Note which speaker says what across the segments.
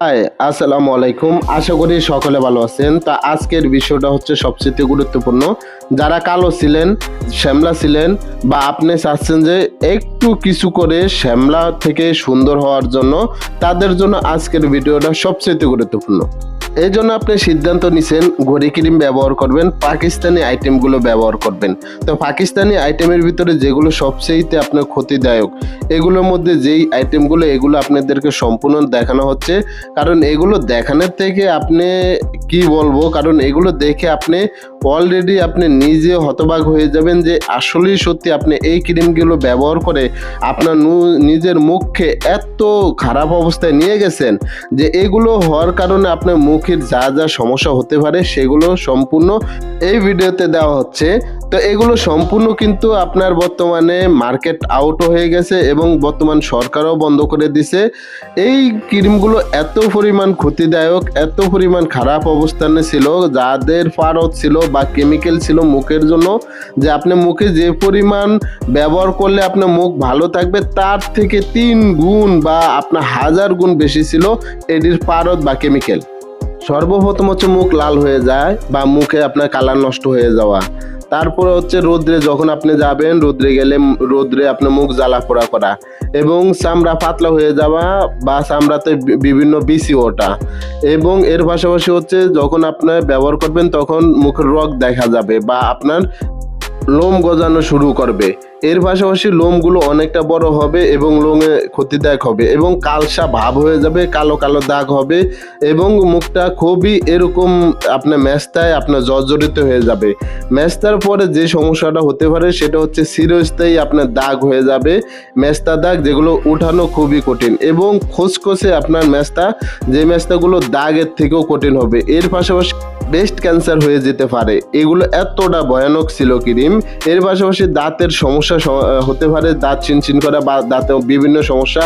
Speaker 1: High, আসসালামু আলাইকুম। আশা করি সকলে ভালো আছেন। তা আজকের বিষয়টা হচ্ছে সবচেয়ে গুরুত্বপূর্ণ। যারা কালো ছিলেন, শ্যামলা ছিলেন বা আপনি চাচ্ছেন যে একটু কিছু করে শ্যামলা থেকে সুন্দর হওয়ার জন্য, তাদের জন্য আজকের ভিডিওটা সবচেয়ে গুরুত্বপূর্ণ। এই জন্য আপনি সিদ্ধান্ত নিছেন ঘড়ি ক্রিম ব্যবহার করবেন, পাকিস্তানি আইটেমগুলো ব্যবহার করবেন। তো পাকিস্তানি আইটেমের ভিতরে যেগুলো সবচেয়ে আপনার ক্ষতিদায়ক, এগুলোর মধ্যে যেই আইটেমগুলো এগুলো আপনাদেরকে সম্পূর্ণ দেখানো হচ্ছে। কারণ এগুলো দেখানোর থেকে আপনি কি বলবো, কারণ এগুলো দেখে আপনি অলরেডি আপনি নিজে হতবাক হয়ে যাবেন যে আসলেই সত্যি আপনি এই ক্রিমগুলো ব্যবহার করে আপনার নিজের মুখকে এত খারাপ অবস্থায় নিয়ে গেছেন যে এগুলো হওয়ার কারণে আপনার মুখের যা যা সমস্যা হতে পারে সেগুলো সম্পূর্ণ এই ভিডিওতে দেওয়া হচ্ছে। তো এগুলো সম্পূর্ণ কিন্তু আপনার বর্তমানে মার্কেট আউট হয়ে গেছে এবং বর্তমান সরকারও বন্ধ করে দিছে। এই ক্রিমগুলো এত পরিমাণ ক্ষতিদায়ক, এত পরিমাণ খারাপ অবস্থানে ছিল, যাদের পারদ ছিল বা কেমিক্যাল ছিল মুখের জন্য, যে আপনি মুখে যে পরিমাণ ব্যবহার করলে আপনার মুখ ভালো থাকবে তার থেকে 3 গুণ বা আপনার 1000 গুণ বেশি ছিল এটির পারদ বা কেমিক্যাল। সর্বপ্রথম হচ্ছে মুখ লাল হয়ে যায় বা মুখে আপনার কালার নষ্ট হয়ে যাওয়া। তারপরে হচ্ছে রোদ্রে যখন আপনি যাবেন, রোদ্রে গেলে রোদ্রে আপনার মুখ জ্বালা পোড়া করা এবং চামড়া পাতলা হয়ে যাওয়া বা চামড়াতে বিভিন্ন বিচি ওঠা। এবং এর পাশাপাশি হচ্ছে যখন আপনার ব্যবহার করবেন তখন মুখের রগ দেখা যাবে বা আপনার লোম গজানো শুরু করবে। এর পাশাপাশি লোমগুলো অনেকটা বড় হবে এবং লোমে ক্ষতিদায়ক হবে এবং কালসা ভাব হয়ে যাবে, কালো কালো দাগ হবে এবং মুখটা খুবই এরকম আপনার মেস্তায় আপনার জর্জরিত হয়ে যাবে। মেস্তার পরে যে সমস্যাটা হতে পারে সেটা হচ্ছে চিরস্থায়ী আপনার দাগ হয়ে যাবে, মেস্তা দাগ, যেগুলো উঠানো খুবই কঠিন এবং খসখসে আপনার মেস্তা, যে মেস্তাগুলো দাগের থেকেও কঠিন হবে। এর পাশাপাশি ব্রেস্ট ক্যান্সার হয়ে যেতে পারে। এগুলো এতটা ভয়ানক ছিল ক্রিম। এর পাশাপাশি দাঁতের সমস্যা হতে পারে, দাঁত চিনচিন করা বা দাঁতে বিভিন্ন সমস্যা,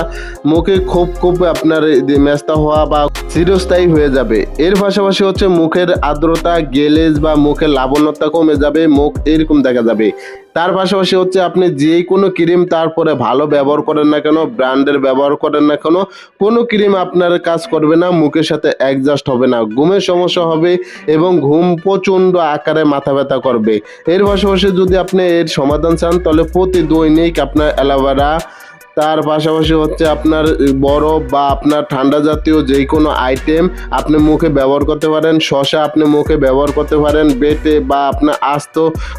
Speaker 1: মুখে খুব আপনার মেস্তা হওয়া বা চিরস্থায়ী হয়ে যাবে। এর পাশাপাশি হচ্ছে মুখের আর্দ্রতা, গ্লেজ বা মুখের লাবণ্যতা কমে যাবে, মুখ এরকম দেখা যাবে। তার পাশাপাশি হচ্ছে আপনি যে কোনো ক্রিম তারপরে ভালো ব্যবহার করেন না কেন, ব্র্যান্ডের ব্যবহার করেন না কেন, কোনো ক্রিম আপনার কাজ করবে না, মুখের সাথে অ্যাডজাস্ট হবে না, ঘুমের সমস্যা হবে এবং ঘুম প্রচণ্ড আকারে মাথা ব্যথা করবে। এর পাশাপাশি যদি আপনি এর সমাধান চান তাহলে প্রতি দৈনিক আপনার অ্যালোভেরা, তার পাশাপাশি হচ্ছে আপনার বরফ বা আপনার ঠান্ডা জাতীয় যে কোনো আইটেম আপনি মুখে ব্যবহার করতে পারেন। শসা আপনি মুখে ব্যবহার করতে পারেন, বেটে বা আপনার আস্ত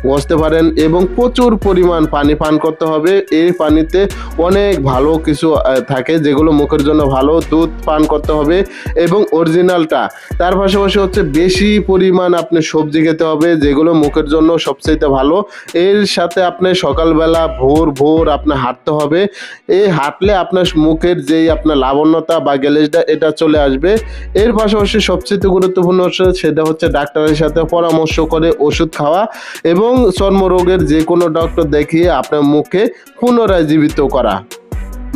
Speaker 1: ঘষতে পারেন এবং প্রচুর পরিমাণ পানি পান করতে হবে। এই পানিতে অনেক ভালো কিছু থাকে যেগুলো মুখের জন্য ভালো। দুধ পান করতে হবে এবং অরিজিনালটা। তার পাশাপাশি হচ্ছে বেশি পরিমাণ আপনি সবজি খেতে হবে যেগুলো মুখের জন্য সবচেয়ে ভালো। এর সাথে আপনি সকালবেলা ভোর আপনার হাঁটতে হবে। এই হাঁটলে আপনার মুখের যেই আপনার লাবণ্যতা বা গ্লেজটা এটা চলে আসবে। এর পাশাপাশি সবচেয়ে গুরুত্বপূর্ণ হচ্ছে সেটা হচ্ছে ডাক্তারের সাথে পরামর্শ করে ওষুধ খাওয়া এবং চর্মরোগের যে কোনো ডক্টর দেখিয়ে আপনার মুখে পুনরায় জীবিত করা।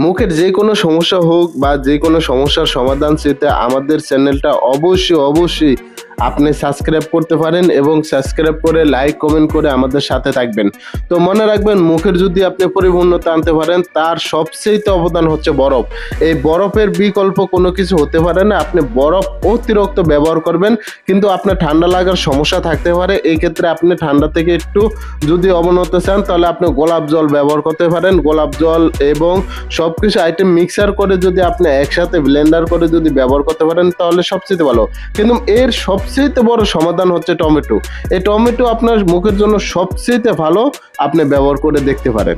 Speaker 1: মুখের যে কোনো সমস্যা হোক বা যে কোনো সমস্যার সমাধান চেতে আমাদের চ্যানেলটা অবশ্যই আপনি সাবস্ক্রাইব করতে পারেন এবং সাবস্ক্রাইব করে লাইক কমেন্ট করে আমাদের সাথে থাকবেন। তো মনে রাখবেন, মুখের যদি আপনি পরিপূর্ণতা আনতে পারেন তার সবচেয়ে অবদান হচ্ছে বরফ। এই বরফের বিকল্প কোনো কিছু হতে পারে না। আপনি বরফ অতিরিক্ত ব্যবহার করবেন কিন্তু আপনার ঠান্ডা লাগার সমস্যা থাকতে পারে। এই ক্ষেত্রে আপনি ঠান্ডা থেকে একটু যদি অবনত চান তাহলে আপনি গোলাপ জল ব্যবহার করতে পারেন। গোলাপ জল এবং সব কিছু আইটেম মিক্সার করে যদি আপনি একসাথে ব্লেন্ডার করে যদি ব্যবহার করতে পারেন তাহলে সবচেয়ে ভালো। কিন্তু এর সবচেয়ে বড় সমাধান হচ্ছে টমেটো। এই টমেটো আপনার মুখের জন্য সবচেয়ে ভালো, আপনি ব্যবহার করে দেখতে পারেন।